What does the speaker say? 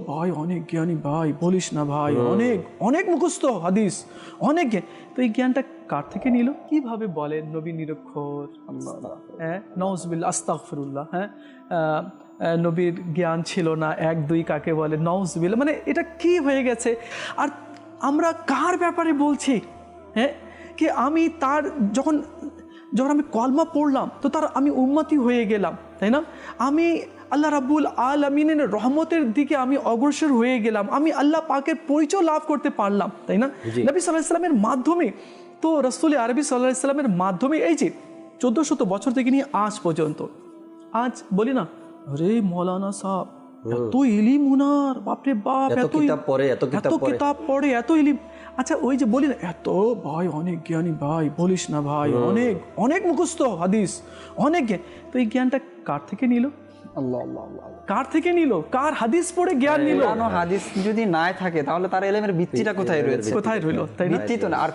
ভাই অনেক জ্ঞানী ভাই, বলিস না ভাই, অনেক অনেক মুখস্থ হাদিস, অনেক জ্ঞান। তো এই জ্ঞানটা কার থেকে নিল? কিভাবে বলেন নবী নিরক্ষর, হ্যাঁ, নওজবিল্লাহ, আস্তাগফিরুল্লাহ, হ্যাঁ, নবীর জ্ঞান ছিল না, 1 2 কাকে বলে, নওজবিল্লাহ, মানে এটা কি হয়ে গেছে। আর আমরা কার ব্যাপারে বলছি, হ্যাঁ, কি আমি তার যখন আমি কলমা পড়লাম তো তার আমি উম্মতি হয়ে গেলাম, তাই না? আমি আল্লাহ রাব্বুল আলামিনের রহমতের দিকে আমি অগ্রসর হয়ে গেলাম, আমি আল্লাহ পাকের পরিচয় লাভ করতে পারলাম, তাই না? নবী সাল্লাল্লাহু আলাইহি সাল্লামের মাধ্যমে, তো রাসূল আরবি সাল্লাল্লাহু আলাইহি সাল্লামের মাধ্যমে এই যে 1400 বছর থেকে নিয়ে আজ পর্যন্ত, আজ বলি না, আরে মৌলানা সাহেব এত ইলিম উনার, বাপরে বাপ, এত কিতাব পড়ে, এত ইলিম। আচ্ছা, ওই যে বলি না, এত ভাই অনেক জ্ঞানী ভাই, বলিস না ভাই, অনেক অনেক মুখস্থ হাদিস, অনেক জ্ঞান। তো এই জ্ঞানটা কার থেকে নিল? আল্লাহ আল্লাহ আল্লাহ। কার থেকে নিল? কার হাদিস পড়ে জ্ঞান নিল? হাদিস যদি নাই থাকে তাহলে তার ইলমের ভিত্তিটা কোথায় রয়েছে? কোথায় রইল, তাই না? ভিত্তি তো না। আর